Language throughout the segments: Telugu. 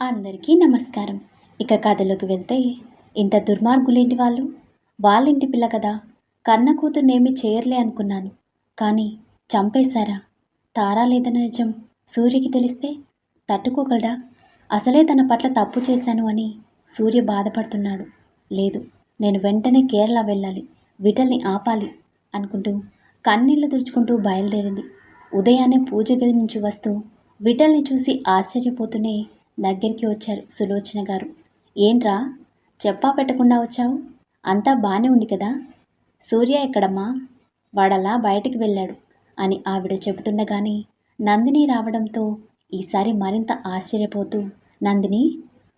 అందరికీ నమస్కారం. ఇక కథలోకి వెళ్తే, ఇంత దుర్మార్గులేంటి వాళ్ళు? వాళ్ళింటి పిల్ల కదా! కన్న కూతుర్నేమీ చేయరులే అనుకున్నాను. కానీ చంపేశారా? తారా లేదన్న నిజం సూర్యకి తెలిస్తే తట్టుకోగలడా? అసలే తన పట్ల తప్పు చేశాను అని సూర్య బాధపడుతున్నాడు. లేదు, నేను వెంటనే కేరళ వెళ్ళాలి, విఠల్ని ఆపాలి అనుకుంటూ కన్నీళ్లు తుడుచుకుంటూ బయలుదేరింది. ఉదయాన్నే పూజ గది నుంచి వస్తూ విఠల్ని చూసి ఆశ్చర్యపోతూనే దగ్గరికి వచ్చారు సులోచన గారు. ఏంట్రా, చెప్పా పెట్టకుండా వచ్చావు? అంతా బానే ఉంది కదా? సూర్య ఎక్కడమ్మా? వాడలా బయటికి వెళ్ళాడు అని ఆవిడ చెబుతుండగానే నందిని రావడంతో ఈసారి మరింత ఆశ్చర్యపోతూ నందిని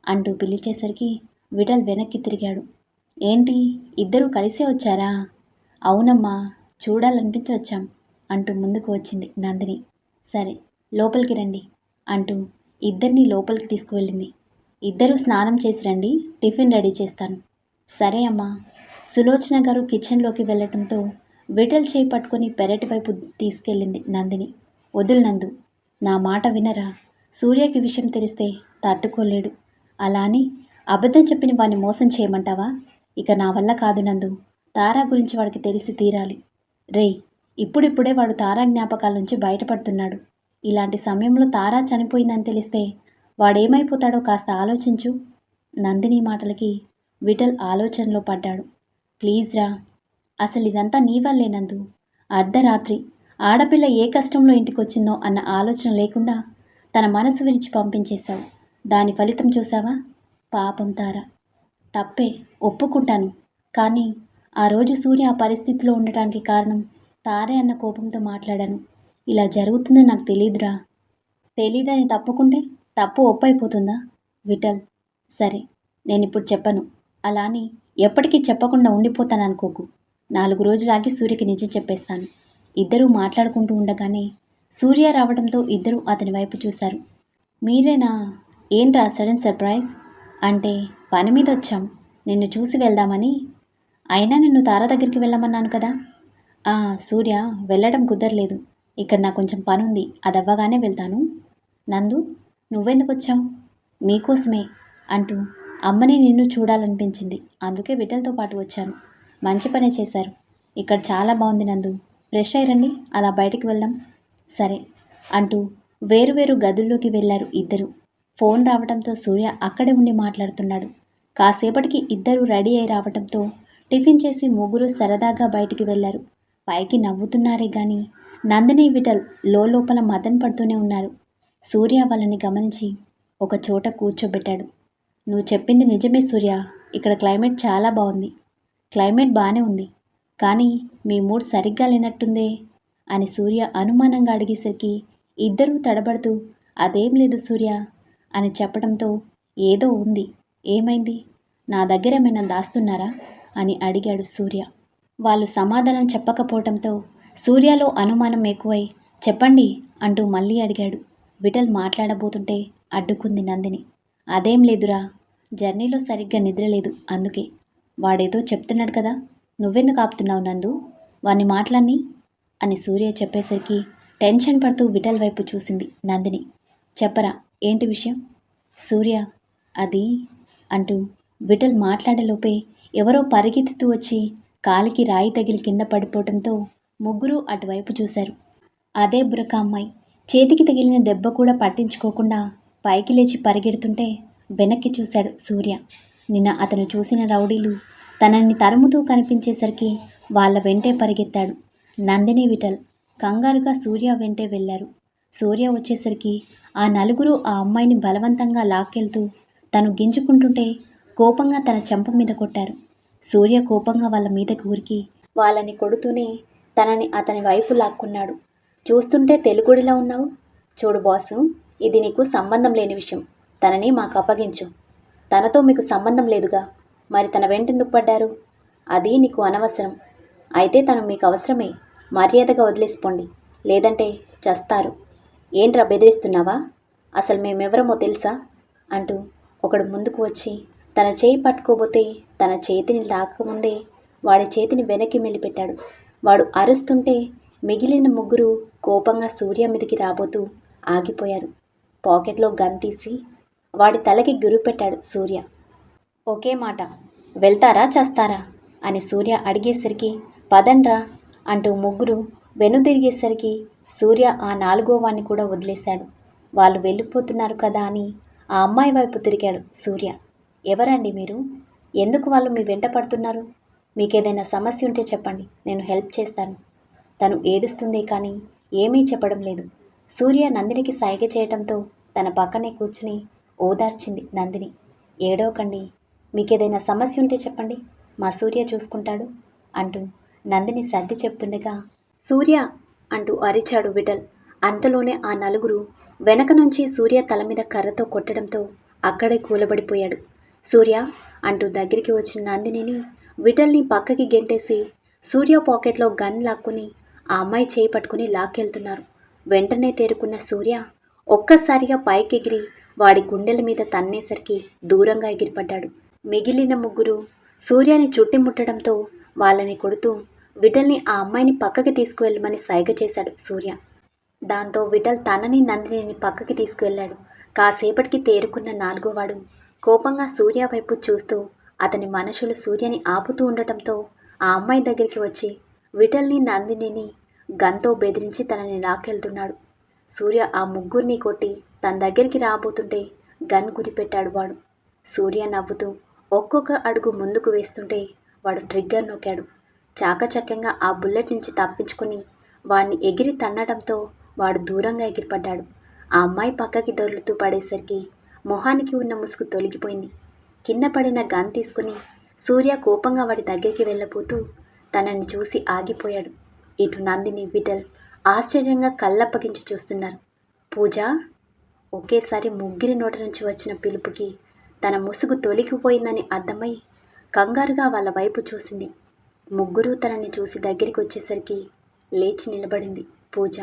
అంటూ పిలిచేసరికి విఠల్ వెనక్కి తిరిగాడు. ఏంటి, ఇద్దరూ కలిసే వచ్చారా? అవునమ్మా, చూడాలనిపించి వచ్చాం అంటూ ముందుకు వచ్చింది నందిని. సరే, లోపలికి రండి అంటూ ఇద్దరిని లోపలికి తీసుకువెళ్ళింది. ఇద్దరూ స్నానం చేసి రండి, టిఫిన్ రెడీ చేస్తాను. సరే అమ్మా. సులోచన గారు కిచెన్లోకి వెళ్ళటంతో విఠల్ చేయి పట్టుకొని పెరటి వైపు తీసుకెళ్ళింది నందిని. వదులు నందు, నా మాట వినరా? సూర్యకి విషయం తెలిస్తే తట్టుకోలేడు. అలా అని అబద్ధం చెప్పిన వాడిని మోసం చేయమంటావా? ఇక నా వల్ల కాదు నందు. తారా గురించి వాడికి తెలిసి తీరాలి. రేయ్, ఇప్పుడిప్పుడే వాడు తారా జ్ఞాపకాల నుంచి బయటపడుతున్నాడు. ఇలాంటి సమయంలో తారా చనిపోయిందని తెలిస్తే వాడేమైపోతాడో కాస్త ఆలోచించు. నందిని మాటలకి విఠల్ ఆలోచనలో పడ్డాడు. ప్లీజ్ రా, అసలు ఇదంతా నీ వల్లే నందు. అర్ధరాత్రి ఆడపిల్ల ఏ కష్టంలో ఇంటికొచ్చిందో అన్న ఆలోచన లేకుండా తన మనసు విరిచి పంపించేశావు. దాని ఫలితం చూసావా? పాపం తార. తప్పే, ఒప్పుకుంటాను. కానీ ఆ రోజు సూర్య ఆ పరిస్థితిలో ఉండటానికి కారణం తారే అన్న కోపంతో మాట్లాడాను. ఇలా జరుగుతుందని నాకు తెలీదురా. తెలీదని తప్పుకుంటే తప్పు ఒప్పైపోతుందా? విఠల్, సరే, నేనిప్పుడు చెప్పను. అలా అని ఎప్పటికీ చెప్పకుండా ఉండిపోతాననుకోకు. 4 రోజులాగి సూర్యకి నిజం చెప్పేస్తాను. ఇద్దరూ మాట్లాడుకుంటూ ఉండగానే సూర్య రావడంతో ఇద్దరూ అతని వైపు చూశారు. మీరేనా? ఏంట్రా సడన్ సర్ప్రైజ్? అంటే పని మీద వచ్చాం, నిన్ను చూసి వెళ్దామని. అయినా నిన్ను తార దగ్గరికి వెళ్ళమన్నాను కదా. సూర్య, వెళ్ళడం కుదరలేదు. ఇక్కడ నాకు కొంచెం పనుంది, అది అవ్వగానే వెళ్తాను. నందు, నువ్వెందుకు వచ్చావు? మీకోసమే అంటూ అమ్మని నిన్ను చూడాలనిపించింది, అందుకే విఠల్తో పాటు వచ్చాను. మంచి పనే చేశారు. ఇక్కడ చాలా బాగుంది నందు, ఫ్రెష్ అయ్యి అలా బయటికి వెళ్దాం. సరే అంటూ వేరువేరు గదుల్లోకి వెళ్ళారు ఇద్దరు. ఫోన్ రావడంతో సూర్య అక్కడే ఉండి మాట్లాడుతున్నాడు. కాసేపటికి ఇద్దరు రెడీ అయి రావడంతో టిఫిన్ చేసి ముగ్గురు సరదాగా బయటికి వెళ్ళారు. పైకి నవ్వుతున్నారే గాని నందిని విఠల్ లోపల మదన పడుతూనే ఉన్నారు. సూర్య వాళ్ళని గమనించి ఒక చోట కూర్చోబెట్టాడు. నువ్వు చెప్పింది నిజమే సూర్య, ఇక్కడ క్లైమేట్ చాలా బాగుంది. క్లైమేట్ బాగానే ఉంది, కానీ మీ మూడ్ సరిగ్గా లేనట్టుందే అని సూర్య అనుమానంగా అడిగేసరికి ఇద్దరూ తడబడుతూ అదేం లేదు సూర్య అని చెప్పడంతో ఏదో ఉంది, ఏమైంది? నా దగ్గర ఏమైనా దాస్తున్నారా అని అడిగాడు సూర్య. వాళ్ళు సమాధానం చెప్పకపోవడంతో సూర్యలో అనుమానం ఎక్కువై చెప్పండి అంటూ మళ్ళీ అడిగాడు. విఠల్ మాట్లాడబోతుంటే అడ్డుకుంది నందిని. అదేం లేదురా, జర్నీలో సరిగ్గా నిద్రలేదు, అందుకే. వాడేదో చెప్తున్నాడు కదా, నువ్వెందుకు ఆపుతున్నావు నందు? వాణ్ణి మాట్లాడిని అని సూర్య చెప్పేసరికి టెన్షన్ పడుతూ విఠల్ వైపు చూసింది నందిని. చెప్పరా, ఏంటి విషయం? సూర్య, అది అంటూ విఠల్ మాట్లాడేలోపే ఎవరో పరిగెత్తుతూ వచ్చి కాలికి రాయి తగిలి కింద పడిపోవడంతో ముగ్గురు అటువైపు చూశారు. అదే బురక అమ్మాయి. చేతికి తగిలిన దెబ్బ కూడా పట్టించుకోకుండా పైకి లేచి పరిగెడుతుంటే వెనక్కి చూశాడు సూర్య. నిన్న అతను చూసిన రౌడీలు తనని తరుముతూ కనిపించేసరికి వాళ్ళ వెంటే పరిగెత్తాడు. నందిని విఠల్ కంగారుగా సూర్య వెంటే వెళ్ళారు. సూర్య వచ్చేసరికి ఆ నలుగురు ఆ అమ్మాయిని బలవంతంగా లాక్కెళ్తూ తను గింజుకుంటుంటే కోపంగా తన చెంప మీద కొట్టారు. సూర్య కోపంగా వాళ్ళ మీదకి ఉరికి వాళ్ళని కొడుతూనే తనని అతని వైపు లాక్కున్నాడు. చూస్తుంటే తెలుగుడిలా ఉన్నావు. చూడు బాసు, ఇది నీకు సంబంధం లేని విషయం. తనని మాకు అప్పగించు. తనతో మీకు సంబంధం లేదుగా, మరి తన వెంటెందుకు పడ్డారు? అది నీకు అనవసరం. అయితే తను మీకు అవసరమే. మర్యాదగా వదిలేసిపోండి, లేదంటే చస్తారు. ఏంట్రా బెదిరిస్తున్నావా? అసలు మేమెవరమో తెలుసా అంటూ ఒకడు ముందుకు వచ్చి తన చేయి పట్టుకోబోతే తన చేతిని లాక్కముందే వాడి చేతిని వెనక్కి మెలిపెట్టాడు. వాడు అరుస్తుంటే మిగిలిన ముగ్గురు కోపంగా సూర్య మీదకి రాబోతూ ఆగిపోయారు. పాకెట్లో గన్ తీసి వాడి తలకి గురిపెట్టాడు సూర్య. ఒకే మాట, వెళ్తారా చస్తారా అని సూర్య అడిగేసరికి పదండ్రా అంటూ ముగ్గురు వెనుదిరిగేసరికి సూర్య ఆ నాలుగో వాణ్ణి కూడా వదిలేశాడు. వాళ్ళు వెళ్ళిపోతున్నారు కదా అని ఆ అమ్మాయి వైపు తిరిగాడు సూర్య. ఎవరండి మీరు? ఎందుకు వాళ్ళు మీ వెంట పడుతున్నారు? మీకేదైనా సమస్య ఉంటే చెప్పండి, నేను హెల్ప్ చేస్తాను. తను ఏడుస్తుంది కానీ ఏమీ చెప్పడం లేదు. సూర్య నందినికి సైగ చేయడంతో తన పక్కనే కూర్చుని ఓదార్చింది నందిని. ఏడవకండి, మీకేదైనా సమస్య ఉంటే చెప్పండి, మా సూర్య చూసుకుంటాడు అంటూ నందిని సర్ది చెప్తుండగా సూర్య అంటూ అరిచాడు విఠల్. అంతలోనే ఆ నలుగురు వెనక నుంచి సూర్య తల మీద కర్రతో కొట్టడంతో అక్కడే కూలబడిపోయాడు. సూర్య అంటూ దగ్గరికి వచ్చిన నందినిని విఠల్ని పక్కకి గెంటేసి సూర్య పాకెట్లో గన్ లాక్కుని ఆ అమ్మాయి చేయి పట్టుకుని లాక్కెళ్తున్నారు. వెంటనే తేరుకున్న సూర్య ఒక్కసారిగా పైకెగిరి వాడి గుండెల మీద తన్నేసరికి దూరంగా ఎగిరిపడ్డాడు. మిగిలిన ముగ్గురు సూర్యని చుట్టుముట్టడంతో వాళ్ళని కొడుతూ విఠల్ని ఆ అమ్మాయిని పక్కకి తీసుకువెళ్ళమని సైగ చేశాడు సూర్య. దాంతో విఠల్ తనని నందినిని పక్కకి తీసుకువెళ్ళాడు. కాసేపటికి తేరుకున్న నాలుగోవాడు కోపంగా సూర్య వైపు చూస్తూ అతని మనుషులు సూర్యని ఆపుతూ ఉండటంతో ఆ అమ్మాయి దగ్గరికి వచ్చి విఠల్ని నందినిని గన్తో బెదిరించి తనని లాక్కెళ్తున్నాడు. సూర్య ఆ ముగ్గురిని కొట్టి తన దగ్గరికి రాబోతుంటే గన్ గురిపెట్టాడు వాడు. సూర్య నవ్వుతూ ఒక్కొక్క అడుగు ముందుకు వేస్తుంటే వాడు ట్రిగ్గర్ నొక్కాడు. చాకచక్యంగా ఆ బుల్లెట్ నుంచి తప్పించుకొని వాడిని ఎగిరి తన్నడంతో వాడు దూరంగా ఎగిరిపడ్డాడు. ఆ అమ్మాయి పక్కకి దొర్లుతూ పడేసరికి మొహానికి ఉన్న ముసుగు తొలగిపోయింది. కింద పడిన గన్ తీసుకుని సూర్య కోపంగా వాడి దగ్గరికి వెళ్ళబోతూ తనని చూసి ఆగిపోయాడు. ఇటు నందిని విఠల్ ఆశ్చర్యంగా కళ్ళప్పగించి చూస్తున్నారు. పూజ ఒకేసారి ముగ్గురి నోటి నుంచి వచ్చిన పిలుపుకి తన ముసుగు తొలగిపోయిందని అర్థమై కంగారుగా వాళ్ళ వైపు చూసింది. ముగ్గురు తనని చూసి దగ్గరికి వచ్చేసరికి లేచి నిలబడింది పూజ.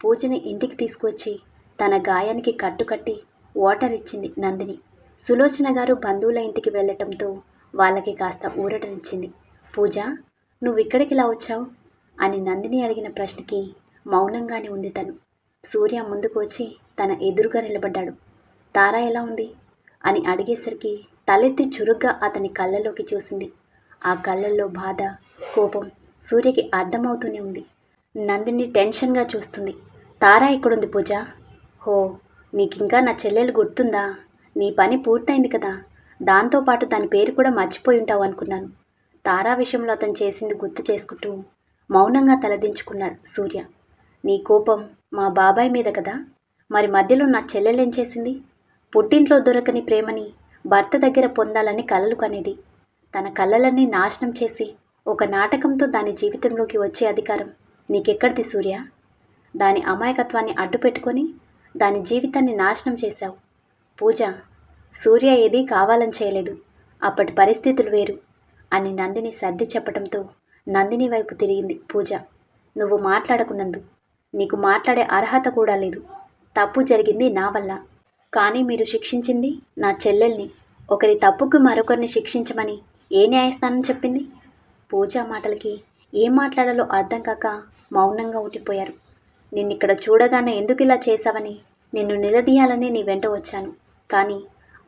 పూజని ఇంటికి తీసుకువచ్చి తన గాయానికి కట్టుకట్టి వాటర్ ఇచ్చింది నందిని. సులోచన గారు బంధువుల ఇంటికి వెళ్ళటంతో వాళ్ళకి కాస్త ఊరటనిచ్చింది. పూజ, నువ్వు ఇక్కడికి ఇలా వచ్చావు అని నందిని అడిగిన ప్రశ్నకి మౌనంగానే ఉంది తను. సూర్య ముందుకు వచ్చి తన ఎదురుగా నిలబడ్డాడు. తారా ఎలా ఉంది అని అడిగేసరికి తలెత్తి చురుగ్గా అతని కళ్ళలోకి చూసింది. ఆ కళ్ళల్లో బాధ, కోపం సూర్యకి అర్థమవుతూనే ఉంది. నందిని టెన్షన్గా చూస్తుంది. తారా ఎక్కడుంది పూజ? హో, నీకింకా నా చెల్లెలు గుర్తుందా? నీ పని పూర్తయింది కదా, దాంతోపాటు దాని పేరు కూడా మర్చిపోయి ఉంటావు అనుకున్నాను. తారా విషయంలో అతను చేసింది గుర్తు చేసుకుంటూ మౌనంగా తలదించుకున్నాడు సూర్య. నీ కోపం మా బాబాయ్ మీద కదా, మరి మధ్యలో నా చెల్లెలేం చేసింది? పుట్టింట్లో దొరకని ప్రేమని భర్త దగ్గర పొందాలని కలలు కనేది. తన కలలన్నీ నాశనం చేసి ఒక నాటకంతో దాని జీవితంలోకి వచ్చే అధికారం నీకెక్కడిది సూర్య? దాని అమాయకత్వాన్ని అడ్డుపెట్టుకొని దాని జీవితాన్ని నాశనం చేశావు. పూజ, సూర్య ఏదీ కావాలని చేయలేదు, అప్పటి పరిస్థితులు వేరు అని నందిని సర్ది చెప్పడంతో నందిని వైపు తిరిగింది పూజ. నువ్వు మాట్లాడకున్నందు, నీకు మాట్లాడే అర్హత కూడా లేదు. తప్పు జరిగింది నా వల్ల, కానీ మీరు శిక్షించింది నా చెల్లెల్ని. ఒకరి తప్పుకు మరొకరిని శిక్షించమని ఏ న్యాయస్థానం చెప్పింది? పూజ మాటలకి ఏం మాట్లాడాలో అర్థం కాక మౌనంగా ఉండిపోయారు. నిన్నిక్కడ చూడగానే ఎందుకు ఇలా చేశావని నిన్ను నిలదీయాలని నీ వెంట వచ్చాను, కానీ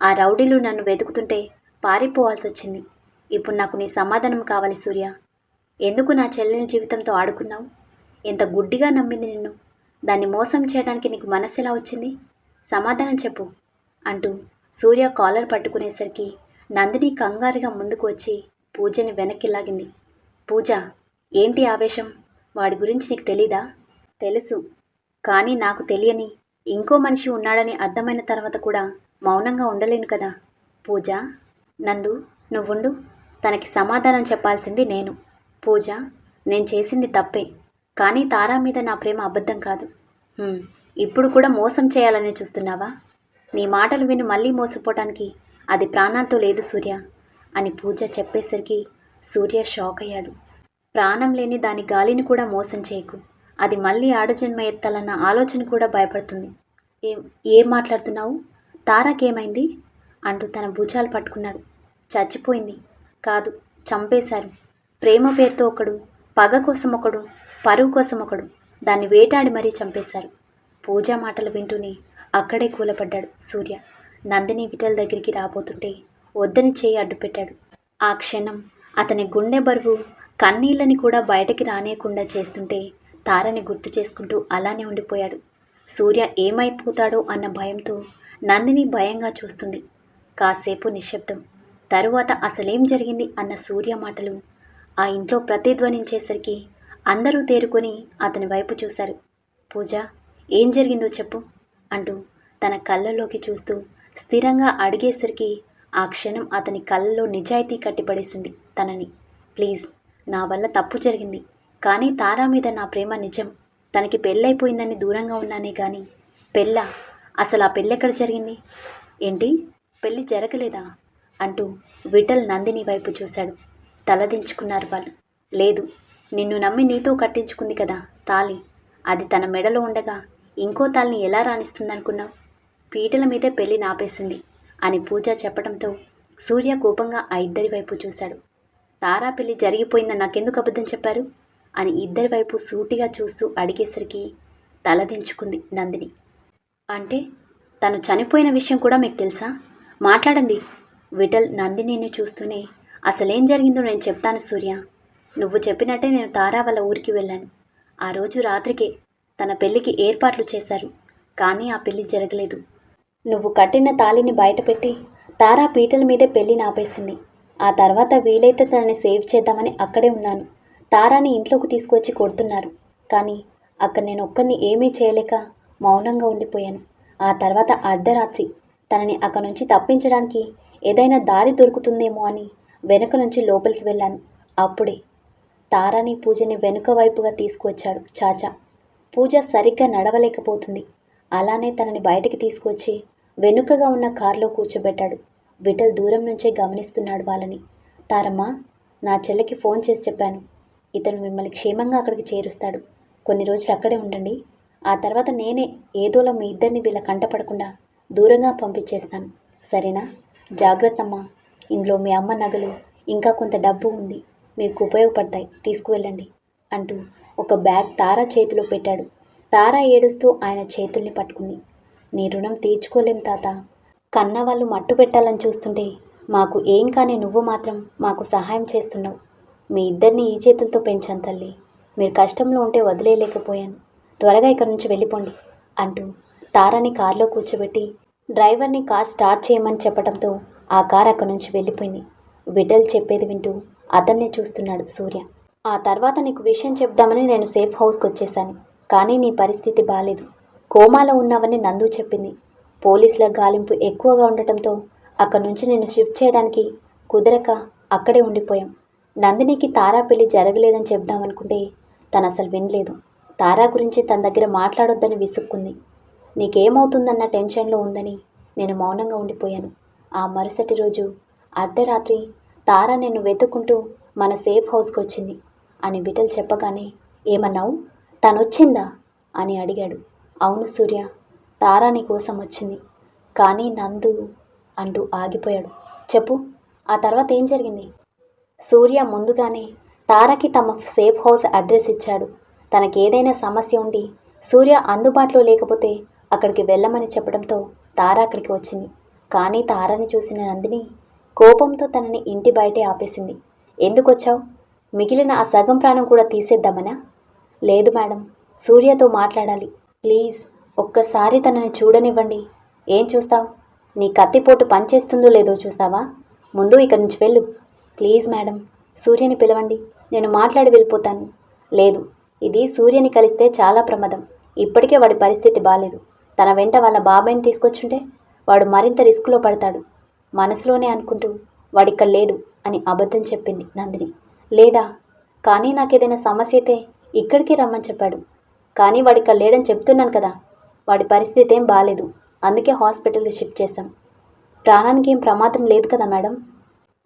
ఆ రౌడీలు నన్ను వెతుకుతుంటే పారిపోవాల్సి వచ్చింది. ఇప్పుడు నాకు నీ సమాధానం కావాలి సూర్య. ఎందుకు నా చెల్లెని జీవితంతో ఆడుకున్నావు? ఎంత గుడ్డిగా నమ్మింది నిన్ను. దాన్ని మోసం చేయడానికి నీకు మనసు ఎలా వచ్చింది? సమాధానం చెప్పు అంటూ సూర్య కాలర్ పట్టుకునేసరికి నందిని కంగారుగా ముందుకు వచ్చి పూజని వెనక్కి లాగింది. పూజ, ఏంటి ఆవేశం? వాడి గురించి నీకు తెలీదా? తెలుసు, కానీ నాకు తెలియని ఇంకో మనిషి ఉన్నాడని అర్థమైన తర్వాత కూడా మౌనంగా ఉండలేను కదా. పూజ, నందు నువ్వుండు, తనకి సమాధానం చెప్పాల్సింది నేను. పూజ, నేను చేసింది తప్పే, కానీ తారా మీద నా ప్రేమ అబద్ధం కాదు. ఇప్పుడు కూడా మోసం చేయాలనే చూస్తున్నావా? నీ మాటలు విని మళ్ళీ మోసపోవటానికి అది ప్రాణంతో లేదు సూర్య అని పూజ చెప్పేసరికి సూర్య షాక్ అయ్యాడు. ప్రాణం లేని దాని గాలిని కూడా మోసం చేయకు, అది మళ్ళీ ఆడజన్మ ఎత్తాలన్న ఆలోచన కూడా భయపడుతుంది. ఏం మాట్లాడుతున్నావు? తారాకేమైంది అంటూ తన భుజాలు పట్టుకున్నాడు. చచ్చిపోయింది కాదు, చంపేశారు. ప్రేమ పేరుతో ఒకడు, పగ కోసం ఒకడు, పరువు కోసం ఒకడు దాన్ని వేటాడి మరీ చంపేశారు. పూజ మాటలు వింటూనే అక్కడే కూలపడ్డాడు సూర్య. నందిని విఠల్ దగ్గరికి రాబోతుంటే వద్దని చేయి అడ్డుపెట్టాడు. ఆ క్షణం అతని గుండె బరువు కన్నీళ్ళని కూడా బయటకి రానియకుండా చేస్తుంటే తారని గుర్తు చేసుకుంటూ అలానే ఉండిపోయాడు. సూర్య ఏమైపోతాడో అన్న భయంతో నందిని భయంగా చూస్తుంది. కాసేపు నిశ్శబ్దం. తరువాత అసలేం జరిగింది అన్న సూర్య మాటలు ఆ ఇంట్లో ప్రతిధ్వనించేసరికి అందరూ తేరుకొని అతని వైపు చూశారు. పూజ, ఏం జరిగిందో చెప్పు అంటూ తన కళ్ళలోకి చూస్తూ స్థిరంగా అడిగేసరికి ఆ క్షణం అతని కళ్ళలో నిజాయితీ కట్టిపడేసింది తనని. ప్లీజ్, నా వల్ల తప్పు జరిగింది, కానీ తారా మీద నా ప్రేమ నిజం. తనకి పెళ్ళైపోయిందని దూరంగా ఉన్నానే కానీ పెళ్ళా? అసలు ఆ పెళ్ళెక్కడ జరిగింది? ఏంటి, పెళ్ళి జరగలేదా అంటూ విఠల్ నందిని వైపు చూశాడు. తలదించుకున్నారు వాళ్ళు. లేదు, నిన్ను నమ్మి నీతో కట్టించుకుంది కదా తాళి, అది తన మెడలో ఉండగా ఇంకో తాళిని ఎలా రాణిస్తుందనుకున్నావు? పీటల మీదే పెళ్లి నాపేసింది అని పూజ చెప్పడంతో సూర్య కోపంగా ఆ ఇద్దరి వైపు చూశాడు. తారా పెళ్లి జరిగిపోయిందని నాకెందుకు అబద్ధం చెప్పారు అని ఇద్దరి వైపు సూటిగా చూస్తూ అడిగేసరికి తలదించుకుంది నందిని. అంటే తను చనిపోయిన విషయం కూడా మీకు తెలుసా? మాట్లాడండి. విఠల్ నందినిని చూస్తూనే అసలేం జరిగిందో నేను చెప్తాను సూర్య. నువ్వు చెప్పినట్టే నేను తారా వాళ్ళ ఊరికి వెళ్ళాను. ఆ రోజు రాత్రికే తన పెళ్లికి ఏర్పాట్లు చేశారు, కానీ ఆ పెళ్లి జరగలేదు. నువ్వు కట్టిన తాళిని బయటపెట్టి తారా పీటల మీదే పెళ్లి నాపేసింది. ఆ తర్వాత వీలైతే తనని సేవ్ చేద్దామని అక్కడే ఉన్నాను. తారాని ఇంట్లోకి తీసుకొచ్చి కొడుతున్నారు, కానీ అక్కడ నేను ఒక్కడిని ఏమీ చేయలేక మౌనంగా ఉండిపోయాను. ఆ తర్వాత అర్ధరాత్రి తనని అక్కడి నుంచి తప్పించడానికి ఏదైనా దారి దొరుకుతుందేమో అని వెనుక నుంచి లోపలికి వెళ్ళాను. అప్పుడే తారాని పూజని వెనుక వైపుగా తీసుకువచ్చాడు చాచా. పూజ సరిగ్గా నడవలేకపోతుంది. అలానే తనని బయటికి తీసుకొచ్చి వెనుకగా ఉన్న కారులో కూర్చోబెట్టాడు. విఠల్ దూరం నుంచే గమనిస్తున్నాడు వాళ్ళని. తారమ్మ, నా చెల్లికి ఫోన్ చేసి చెప్పాను. ఇతను మిమ్మల్ని క్షేమంగా అక్కడికి చేరుస్తాడు. కొన్ని రోజులు అక్కడే ఉండండి. ఆ తర్వాత నేనే ఏదోలా మీ ఇద్దరిని వీళ్ళ కంటపడకుండా దూరంగా పంపించేస్తాను. సరేనా? జాగ్రత్తమ్మా. ఇందులో మీ అమ్మ నగలు ఇంకా కొంత డబ్బు ఉంది, మీకు ఉపయోగపడతాయి, తీసుకువెళ్ళండి అంటూ ఒక బ్యాగ్ తారా చేతిలో పెట్టాడు. తారా ఏడుస్తూ ఆయన చేతుల్ని పట్టుకుంది. నీ రుణం తీర్చుకోలేం తాత. కన్నవాళ్ళు మట్టు పెట్టాలని చూస్తుంటే మాకు ఏం కానీ నువ్వు మాత్రం మాకు సహాయం చేస్తున్నావు. మీ ఇద్దరిని ఈ చేతులతో పెంచాను తల్లి. మీరు కష్టంలో ఉంటే వదిలేయలేకపోయాను. త్వరగా ఇక్కడి నుంచి వెళ్ళిపోండి అంటూ తారాని కారులో కూర్చోబెట్టి డ్రైవర్ని కార్ స్టార్ట్ చేయమని చెప్పడంతో ఆ కార్ అక్కడి నుంచి వెళ్ళిపోయింది. విఠల్ చెప్పేది వింటూ అతన్నే చూస్తున్నాడు సూర్య. ఆ తర్వాత నీకు విషయం చెప్దామని నేను సేఫ్ హౌస్కి వచ్చేసాను, కానీ నీ పరిస్థితి బాలేదు. కోమాలో ఉన్నావని నందు చెప్పింది. పోలీసుల గాలింపు ఎక్కువగా ఉండటంతో అక్కడి నుంచి నేను షిఫ్ట్ చేయడానికి కుదరక అక్కడే ఉండిపోయాం. నందినికి తారా పెళ్లి జరగలేదని చెప్దామనుకుంటే తను అసలు వినలేదు. తారా గురించి తన దగ్గర మాట్లాడొద్దని విసుక్కుంది. నీకేమవుతుందన్న టెన్షన్లో ఉందని నేను మౌనంగా ఉండిపోయాను. ఆ మరుసటి రోజు అర్ధరాత్రి తారా నిన్ను వెతుక్కుంటూ మన సేఫ్ హౌస్కి వచ్చింది అని విఠల్ చెప్పగానే ఏమన్నావు? తనొచ్చిందా అని అడిగాడు. అవును సూర్య, తారా నీ కోసం వచ్చింది, కానీ నందు అంటూ ఆగిపోయాడు. చెప్పు, ఆ తర్వాత ఏం జరిగింది? సూర్య ముందుగానే తారకి తమ సేఫ్ హౌస్ అడ్రస్ ఇచ్చాడు. తనకేదైనా సమస్య ఉండి సూర్య అందుబాటులో లేకపోతే అక్కడికి వెళ్ళమని చెప్పడంతో తార అక్కడికి వచ్చింది. కానీ తారని చూసిన నందిని కోపంతో తనని ఇంటి బయటే ఆపేసింది. ఎందుకొచ్చావు? మిగిలిన ఆ సగం ప్రాణం కూడా తీసేద్దామనా? లేదు మేడం, సూర్యతో మాట్లాడాలి. ప్లీజ్ ఒక్కసారి తనని చూడనివ్వండి. ఏం చూస్తావు? నీ కత్తిపోటు పనిచేస్తుందో లేదో చూస్తావా? ముందు ఇక్కడి నుంచి వెళ్ళు. ప్లీజ్ మేడం, సూర్యని పిలవండి, నేను మాట్లాడి వెళ్ళిపోతాను. లేదు, ఇది సూర్యని కలిస్తే చాలా ప్రమాదం. ఇప్పటికే వాడి పరిస్థితి బాలేదు. తన వెంట వాళ్ళ బాబాయ్ని తీసుకొచ్చుంటే వాడు మరింత రిస్క్లో పడతాడు. మనసులోనే అనుకుంటూ వాడిక్కడ లేడు అని అబద్ధం చెప్పింది నందిని. లేడా? కానీ నాకేదైనా సమస్య అయితే ఇక్కడికి రమ్మని చెప్పాడు. కానీ వాడిక్కడ లేడని చెప్తున్నాను కదా. వాడి పరిస్థితి ఏం బాలేదు, అందుకే హాస్పిటల్కి షిఫ్ట్ చేస్తాం. ప్రాణానికి ఏం ప్రమాదం లేదు కదా మేడం?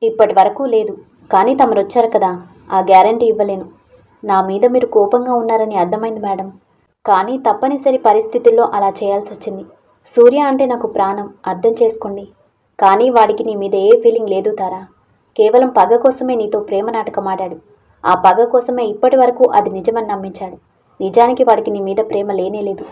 ఇప్పటి వరకు లేదు, కానీ తమరు వచ్చారు కదా, ఆ గ్యారంటీ ఇవ్వలేను. నా మీద మీరు కోపంగా ఉన్నారని అర్థమైంది మేడం, కానీ తప్పనిసరి పరిస్థితుల్లో అలా చేయాల్సి వచ్చింది. సూర్య అంటే నాకు ప్రాణం, అర్థం చేసుకోండి. కానీ వాడికి నీ మీద ఏ ఫీలింగ్ లేదు తారా. కేవలం పగ కోసమే నీతో ప్రేమ నాటకం ఆడాడు. ఆ పగ కోసమే ఇప్పటి వరకు అది నిజమని నమ్మించాడు. నిజానికి వాడికి నీ మీద ప్రేమ లేనే లేదు.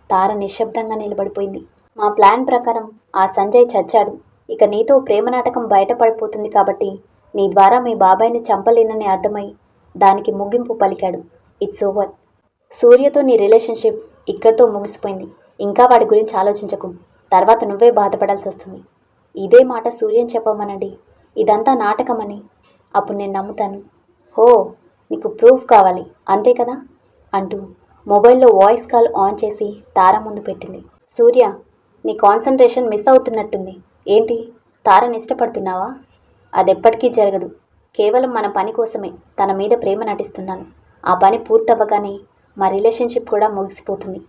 తార నిశ్శబ్దంగా నిలబడిపోయింది. మా ప్లాన్ ప్రకారం ఆ సంజయ్ చచ్చాడు. ఇక నీతో ప్రేమ నాటకం బయటపడిపోతుంది కాబట్టి నీ ద్వారా మీ బాబాయ్ని చంపలేనని అర్థమై దానికి ముగింపు పలికాడు. It's over. సూర్యతో నీ రిలేషన్షిప్ ఇక్కడితో ముగిసిపోయింది. ఇంకా వాడి గురించి ఆలోచించకు. తర్వాత నువ్వే బాధపడాల్సి వస్తుంది. ఇదే మాట సూర్యని చెప్పమనండి. ఇదంతా నాటకమని. అప్పుడు నేను నమ్ముతాను. హో, నీకు ప్రూఫ్ కావాలి అంతే కదా అంటూ మొబైల్లో వాయిస్ కాల్ ఆన్ చేసి తార ముందు పెట్టింది. సూర్య, నీ కాన్సన్ట్రేషన్ మిస్ అవుతున్నట్టుంది. ఏంటి, తారని ఇష్టపడుతున్నావా? అదెప్పటికీ జరగదు. కేవలం మన పని కోసమే తన మీద ప్రేమ నటిస్తున్నాను. ఆ పని పూర్తవ్వగానే మా రిలేషన్షిప్ కూడా ముగిసిపోతుంది.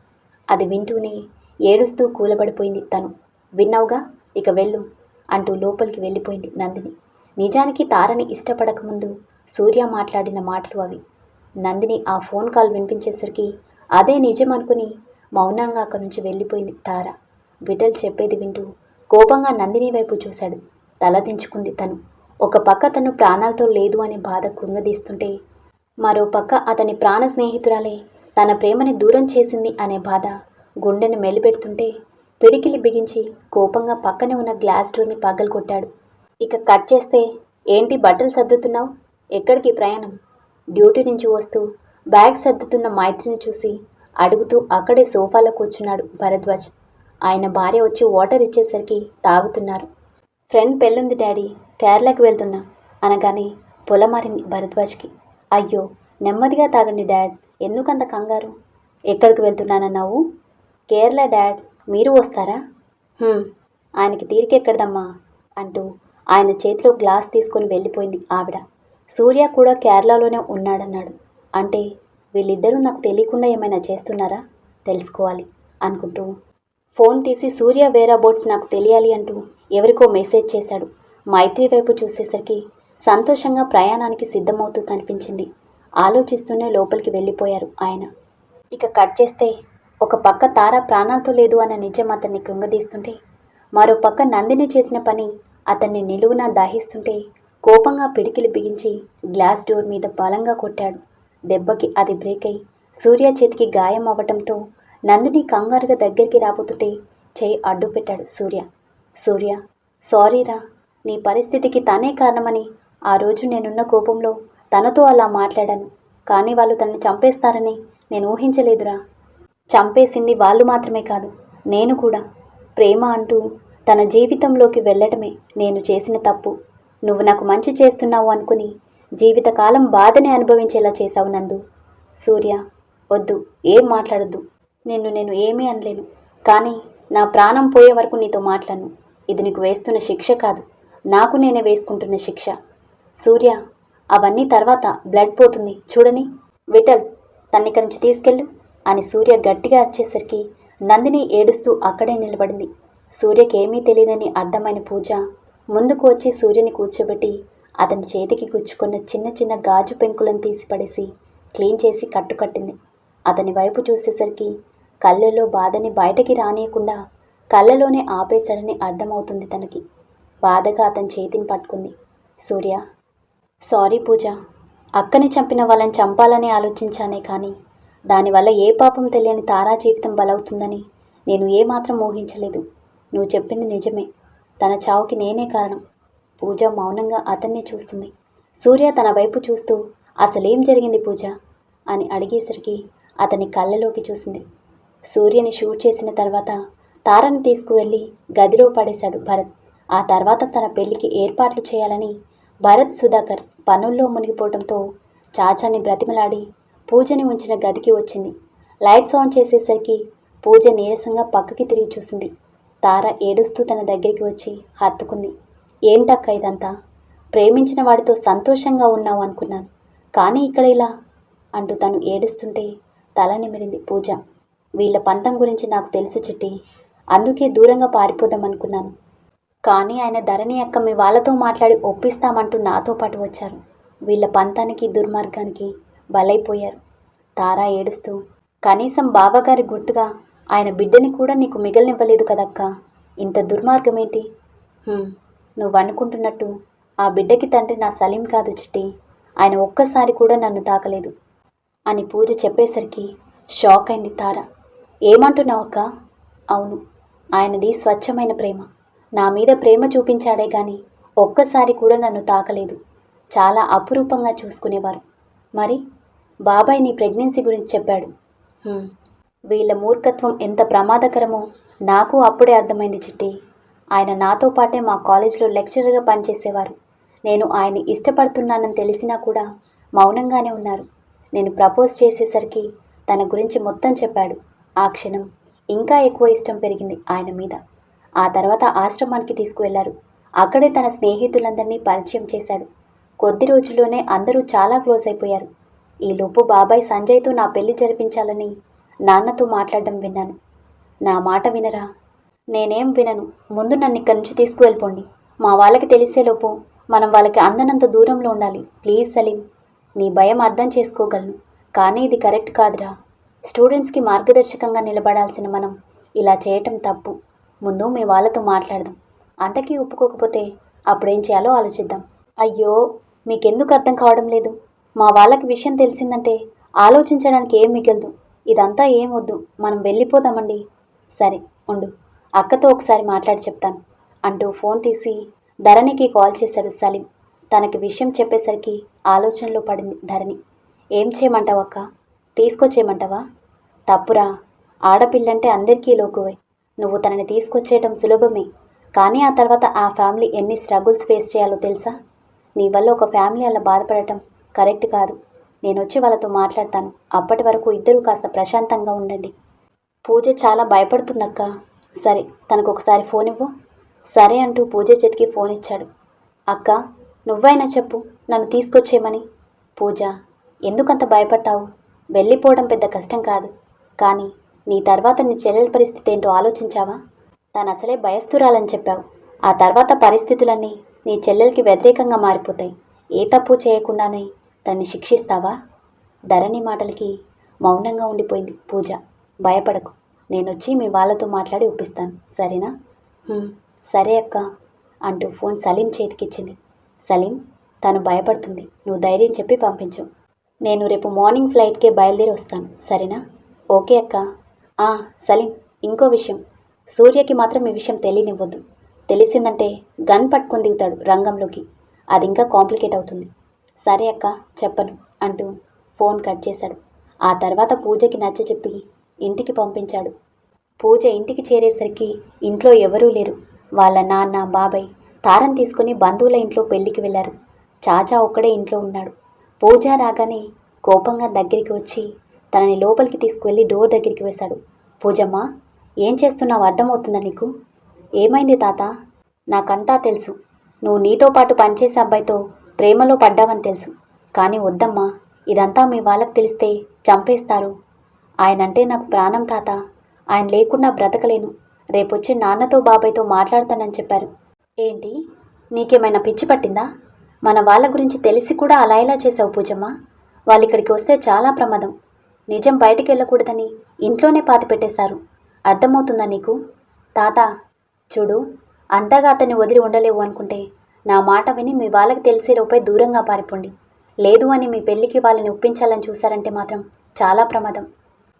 అది వింటూనే ఏడుస్తూ కూలబడిపోయింది తను. విన్నావుగా, ఇక వెళ్ళు అంటూ లోపలికి వెళ్ళిపోయింది నందిని. నిజానికి తారని ఇష్టపడకముందు సూర్య మాట్లాడిన మాటలు అవి. నందిని ఆ ఫోన్ కాల్ వినిపించేసరికి అదే నిజం అనుకుని మౌనంగా అక్కడి నుంచి వెళ్ళిపోయింది తార. విఠల్ చెప్పేది వింటూ కోపంగా నందిని వైపు చూశాడు. తల దించుకుంది తను. ఒక పక్క తను ప్రాణాలతో లేదు అనే బాధ కృంగదీస్తుంటే, మరో పక్క అతని ప్రాణ స్నేహితురాలే తన ప్రేమని దూరం చేసింది అనే బాధ గుండెని మెలిపెడుతుంటే పిడికిలి బిగించి కోపంగా పక్కనే ఉన్న గ్లాస్ డోర్ని పగలగొట్టాడు. ఇక కట్ చేస్తే, ఏంటి బట్టలు సర్దుతున్నావు? ఎక్కడికి ప్రయాణం? డ్యూటీ నుంచి వస్తూ బ్యాగ్ సర్దుతున్న మైత్రిని చూసి అడుగుతూ అక్కడే సోఫాలో కూర్చున్నాడు భరద్వాజ్. ఆయన భార్య వచ్చి వాటర్ ఇచ్చేసరికి తాగుతున్నారు. ఫ్రెండ్ పెళ్ళుంది డాడీ, కేరళకి వెళ్తున్నా అనగానే పొలమారింది భరద్వాజ్కి. అయ్యో, నెమ్మదిగా తాగండి డాడ్, ఎందుకంత కంగారు? ఎక్కడికి వెళ్తున్నానన్నావు? కేరళ డాడ్, మీరు వస్తారా? ఆయనకి తీరికెక్కడదమ్మా అంటూ ఆయన చేతిలో గ్లాస్ తీసుకొని వెళ్ళిపోయింది ఆవిడ. సూర్య కూడా కేరళలోనే ఉన్నాడన్నాడు. అంటే వీళ్ళిద్దరూ నాకు తెలియకుండా ఏమైనా చేస్తున్నారా? తెలుసుకోవాలి అనుకుంటూ ఫోన్ తీసి సూర్య వేరబౌట్స్ నాకు తెలియాలి అంటూ ఎవరికో మెసేజ్ చేశాడు. మైత్రి వైపు చూసేసరికి సంతోషంగా ప్రయాణానికి సిద్ధమవుతూ కనిపించింది. ఆలోచిస్తూనే లోపలికి వెళ్ళిపోయారు ఆయన. ఇక కట్ చేస్తే, ఒక పక్క తార ప్రాణాలతో లేదు అన్న నిజం అతన్ని కృంగదీస్తుంటే, మరో పక్క నందిని చేసిన పని అతన్ని నిలువునా దాహిస్తుంటే కోపంగా పిడికిలి బిగించి గ్లాస్ డోర్ మీద బలంగా కొట్టాడు. దెబ్బకి అది బ్రేక్ అయి సూర్య చేతికి గాయం అవ్వటంతో నందిని కంగారుగా దగ్గరికి రాబోతుంటే చేయి అడ్డు పెట్టాడు సూర్య. సూర్య, సారీరా, నీ పరిస్థితికి తనే కారణమని ఆ రోజు నేనున్న కోపంలో తనతో అలా మాట్లాడాను. కానీ వాళ్ళు తనని చంపేస్తారని నేను ఊహించలేదురా. చంపేసింది వాళ్ళు మాత్రమే కాదు, నేను కూడా. ప్రేమ అంటూ తన జీవితంలోకి వెళ్ళటమే నేను చేసిన తప్పు. నువ్వు నాకు మంచి చేస్తున్నావు అనుకుని జీవితకాలం బాధని అనుభవించేలా చేశావు నందు. సూర్య, వద్దు, ఏం మాట్లాడొద్దు. నేను ఏమీ అనలేను. కానీ నా ప్రాణం పోయే వరకు నీతో మాట్లాడను. ఇది నీకు వేస్తున్న శిక్ష కాదు, నాకు నేనే వేసుకుంటున్న శిక్ష. సూర్య, అవన్నీ తర్వాత బ్లడ్ పోతుంది చూడని. విఠల్, తన్నిక్కడి నుంచి తీసుకెళ్ళు అని సూర్య గట్టిగా అరిచేసరికి నందిని ఏడుస్తూ అక్కడే నిలబడింది. సూర్యకేమీ తెలియదని అర్థమైన పూజ ముందుకు వచ్చి సూర్యని కూర్చోబెట్టి అతని చేతికి గుచ్చుకున్న చిన్న చిన్న గాజు పెంకులను తీసి పడేసి క్లీన్ చేసి కట్టుకట్టింది. అతని వైపు చూసేసరికి కళ్ళల్లో బాధని బయటకి రానియకుండా కళ్ళలోనే ఆపేశాడని అర్థమవుతుంది తనకి. బాధగా అతని చేతిని పట్టుకుంది. సూర్య, సారీ పూజ, అక్కని చంపిన వాళ్ళని చంపాలని ఆలోచించానే కానీ దానివల్ల ఏ పాపం తెలియని తారా జీవితం బలవుతుందని నేను ఏమాత్రం ఊహించలేదు. నువ్వు చెప్పింది నిజమే, తన చావుకి నేనే కారణం. పూజ మౌనంగా అతన్నే చూస్తుంది. సూర్య తన వైపు చూస్తూ, అసలేం జరిగింది పూజ అని అడిగేసరికి అతని కళ్ళలోకి చూసింది. సూర్యని షూట్ చేసిన తర్వాత తారని తీసుకువెళ్ళి గదిలో పడేశాడు భరత్. ఆ తర్వాత తన పెళ్లికి ఏర్పాట్లు చేయాలని భరత్ సుధాకర్ పనుల్లో మునిగిపోవడంతో చాచాని బ్రతిమలాడి పూజని ఉంచిన గదికి వచ్చింది. లైట్స్ ఆన్ చేసేసరికి పూజ నీరసంగా పక్కకి తిరిగి చూసింది. తార ఏడుస్తూ తన దగ్గరికి వచ్చి హత్తుకుంది. ఏంటక్క ఇదంతా? ప్రేమించిన వాడితో సంతోషంగా ఉన్నావు అనుకున్నాను, కానీ ఇక్కడ ఇలా అంటూ తను ఏడుస్తుంటే తల నిమిరింది పూజ. వీళ్ళ పంతం గురించి నాకు తెలుసు చిట్టి, అందుకే దూరంగా పారిపోదామనుకున్నాను. కానీ ఆయన ధరణి అక్క మీ వాళ్ళతో మాట్లాడి ఒప్పిస్తామంటూ నాతో పాటు వచ్చారు. వీళ్ళ పంతానికి దుర్మార్గానికి బలైపోయారు. తారా ఏడుస్తూ, కనీసం బావగారి గుర్తుగా ఆయన బిడ్డని కూడా నీకు మిగలనివ్వలేదు కదక్క, ఇంత దుర్మార్గమేంటి? నువ్వు అనుకుంటున్నట్టు ఆ బిడ్డకి తండ్రి నా సలీం కాదు చిట్టి, ఆయన ఒక్కసారి కూడా నన్ను తాకలేదు అని పూజ చెప్పేసరికి షాక్ అయింది తార. ఏమంటున్నావు అక్క? అవును, ఆయనది స్వచ్ఛమైన ప్రేమ. నా మీద ప్రేమ చూపించాడే గాని ఒక్కసారి కూడా నన్ను తాకలేదు. చాలా అపురూపంగా చూసుకునేవారు. మరి బాబాయ్ నీ ప్రెగ్నెన్సీ గురించి చెప్పాడు. "హ్మ్, వీళ్ళ మూర్ఖత్వం ఎంత ప్రమాదకరమో నాకు అప్పుడే అర్థమైంది చిట్టి. ఆయన నాతో పాటే మా కాలేజీలో లెక్చరర్గా పనిచేసేవారు. నేను ఆయన్ని ఇష్టపడుతున్నానని తెలిసినా కూడా మౌనంగానే ఉన్నారు. నేను ప్రపోజ్ చేసేసరికి తన గురించి మొత్తం చెప్పాడు. ఆ క్షణం ఇంకా ఎక్కువ ఇష్టం పెరిగింది ఆయన మీద. ఆ తర్వాత ఆశ్రమానికి తీసుకువెళ్లారు. అక్కడే తన స్నేహితులందరినీ పరిచయం చేశాడు. కొద్ది రోజుల్లోనే అందరూ చాలా క్లోజ్ అయిపోయారు. ఈలోపు బాబాయ్ సంజయ్తో నా పెళ్లి జరిపించాలని నాన్నతో మాట్లాడడం విన్నాను. నా మాట వినరా? నేనేం వినను. ముందు నన్ను ఇక్కడి నుంచి తీసుకువెళ్ళిపోండి. మా వాళ్ళకి తెలిసేలోపు మనం వాళ్ళకి అందనంత దూరంలో ఉండాలి. ప్లీజ్ సలీం, నీ భయం అర్థం చేసుకోగలను, కానీ ఇది కరెక్ట్ కాదురా. స్టూడెంట్స్కి మార్గదర్శకంగా నిలబడాల్సిన మనం ఇలా చేయటం తప్పు. ముందు మీ వాళ్ళతో మాట్లాడదాం. అంతకీ ఒప్పుకోకపోతే అప్పుడేం చేయాలో ఆలోచిద్దాం. అయ్యో, మీకెందుకు అర్థం కావడం లేదు? మా వాళ్ళకి విషయం తెలిసిందంటే ఆలోచించడానికి ఏం మిగలదు. ఇదంతా ఏం వద్దు, మనం వెళ్ళిపోదామండి. సరే ఉండు, అక్కతో ఒకసారి మాట్లాడి చెప్తాను అంటూ ఫోన్ తీసి ధరణికి కాల్ చేశాడు సలీం. తనకి విషయం చెప్పేసరికి ఆలోచనలో పడింది ధరణి. ఏం చేయమంటావు అక్క? తీసుకొచ్చేయమంటావా? తప్పురా, ఆడపిల్లంటే అందరికీ లోకువే. నువ్వు తనని తీసుకొచ్చేయటం సులభమే, కానీ ఆ తర్వాత ఆ ఫ్యామిలీ ఎన్ని స్ట్రగుల్స్ ఫేస్ చేయాలో తెలుసా? నీ వల్ల ఒక ఫ్యామిలీ అలా బాధపడటం కరెక్ట్ కాదు. నేను వచ్చి వాళ్ళతో మాట్లాడతాను. అప్పటి వరకు ఇద్దరూ కాస్త ప్రశాంతంగా ఉండండి. పూజ చాలా భయపడుతుందక్క. సరే, తనకు ఒకసారి ఫోన్ ఇవ్వు. సరే అంటూ పూజ చేతికి ఫోన్ ఇచ్చాడు. అక్క, నువ్వైనా చెప్పు నన్ను తీసుకొచ్చేయమని. పూజ, ఎందుకంత భయపడతావు? వెళ్ళిపోవడం పెద్ద కష్టం కాదు, కానీ నీ తర్వాత నీ చెల్లెల పరిస్థితి ఏంటో ఆలోచించావా? తను అసలే భయస్తురాలని చెప్పావు. ఆ తర్వాత పరిస్థితులన్నీ నీ చెల్లెలకి వ్యతిరేకంగా మారిపోతాయి. ఏ తప్పు చేయకుండానే తన్ని శిక్షిస్తావా? ధరణి మాటలకి మౌనంగా ఉండిపోయింది పూజ. భయపడకు, నేనొచ్చి మీ వాళ్ళతో మాట్లాడి ఒప్పిస్తాను, సరేనా? సరే అక్క అంటూ ఫోన్ సలీం చేతికిచ్చింది. సలీం, తను భయపడుతుంది, నువ్వు ధైర్యం చెప్పి పంపించు. నేను రేపు మార్నింగ్ ఫ్లైట్కే బయలుదేరి వస్తాను, సరేనా? ఓకే అక్క. సలీం, ఇంకో విషయం, సూర్యకి మాత్రం ఈ విషయం తెలియనివ్వద్దు. తెలిసిందంటే గన్ పట్టుకొని దిగుతాడు రంగంలోకి. అది ఇంకా కాంప్లికేట్ అవుతుంది. సరే అక్క, చెప్పను అంటూ ఫోన్ కట్ చేశాడు. ఆ తర్వాత పూజకి నచ్చచెప్పి ఇంటికి పంపించాడు. పూజ ఇంటికి చేరేసరికి ఇంట్లో ఎవరూ లేరు. వాళ్ళ నాన్న, బాబాయ్ తారం తీసుకుని బంధువుల ఇంట్లో పెళ్లికి వెళ్ళారు. చాచా ఒక్కడే ఇంట్లో ఉన్నాడు. పూజ రాగానే కోపంగా దగ్గరికి వచ్చి తనని లోపలికి తీసుకువెళ్ళి డోర్ దగ్గరికి వేశాడు. పూజమ్మ, ఏం చేస్తున్నావు అర్థమవుతుందా నీకు? ఏమైంది తాత? నాకంతా తెలుసు. నువ్వు నీతో పాటు పనిచేసే అబ్బాయితో ప్రేమలో పడ్డావని తెలుసు. కానీ వద్దమ్మా, ఇదంతా మీ వాళ్ళకి తెలిస్తే చంపేస్తారు. ఆయనంటే నాకు ప్రాణం తాత. ఆయన లేకుండా బ్రతకలేను. రేపొచ్చి నాన్నతో బాబాయ్తో మాట్లాడతానని చెప్పారు. ఏంటి, నీకేమైనా పిచ్చి పట్టిందా? మన వాళ్ళ గురించి తెలిసి కూడా అలా ఎలా చేసావు పూజమ్మ? వాళ్ళు ఇక్కడికి వస్తే చాలా ప్రమాదం. నిజం బయటికి వెళ్ళకూడదని ఇంట్లోనే పాతి పెట్టేశారు. అర్థమవుతుందా నీకు? తాత చూడు, అంతగా అతన్ని వదిలి ఉండలేవు అనుకుంటే నా మాట విని మీ వాళ్ళకి తెలిసే రూపాయి దూరంగా పారిపోండి. లేదు అని మీ పెళ్ళికి వాళ్ళని ఒప్పించాలని చూశారంటే మాత్రం చాలా ప్రమాదం.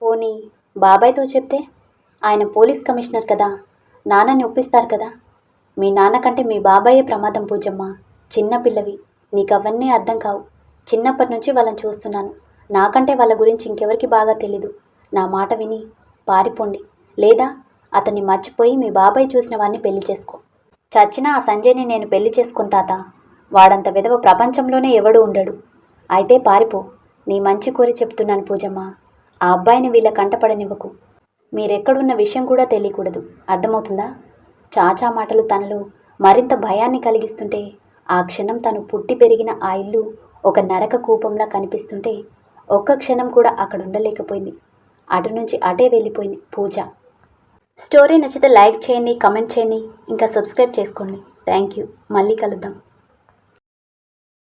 పోనీ బాబాయ్తో చెప్తే? ఆయన పోలీస్ కమిషనర్ కదా, నాన్నని ఒప్పిస్తారు కదా. మీ నాన్నకంటే మీ బాబాయే ప్రమాదం పూజమ్మ. చిన్నపిల్లవి, నీకు అవన్నీ అర్థం కావు. చిన్నప్పటి నుంచి వాళ్ళని చూస్తున్నాను. నాకంటే వాళ్ళ గురించి ఇంకెవరికి బాగా తెలీదు. నా మాట విని పారిపోండి, లేదా అతన్ని మర్చిపోయి మీ బాబాయ్ చూసిన వాడిని పెళ్లి చేసుకో. చచ్చినా ఆ సంజయ్ని నేను పెళ్లి చేసుకుని తాత. వాడంత విధవ ప్రపంచంలోనే ఎవడూ ఉండడు. అయితే పారిపో. నీ మంచి కోరి చెప్తున్నాను పూజమ్మ. ఆ అబ్బాయిని వీళ్ళ కంటపడనివ్వకు. మీరెక్కడున్న విషయం కూడా తెలియకూడదు, అర్థమవుతుందా? చాచా మాటలు తనలో మరింత భయాన్ని కలిగిస్తుంటే ఆ క్షణం తను పుట్టి పెరిగిన ఆ ఇల్లు ఒక నరక కూపంలా కనిపిస్తుంటే ఒక్క క్షణం కూడా అక్కడ ఉండలేకపోయింది. అటు నుంచి అటే వెళ్ళిపోయింది పూజ. స్టోరీ నచ్చితే లైక్ చేయండి, కమెంట్ చేయండి, ఇంకా సబ్స్క్రైబ్ చేసుకోండి. Thank you. మళ్ళీ కలుద్దాం.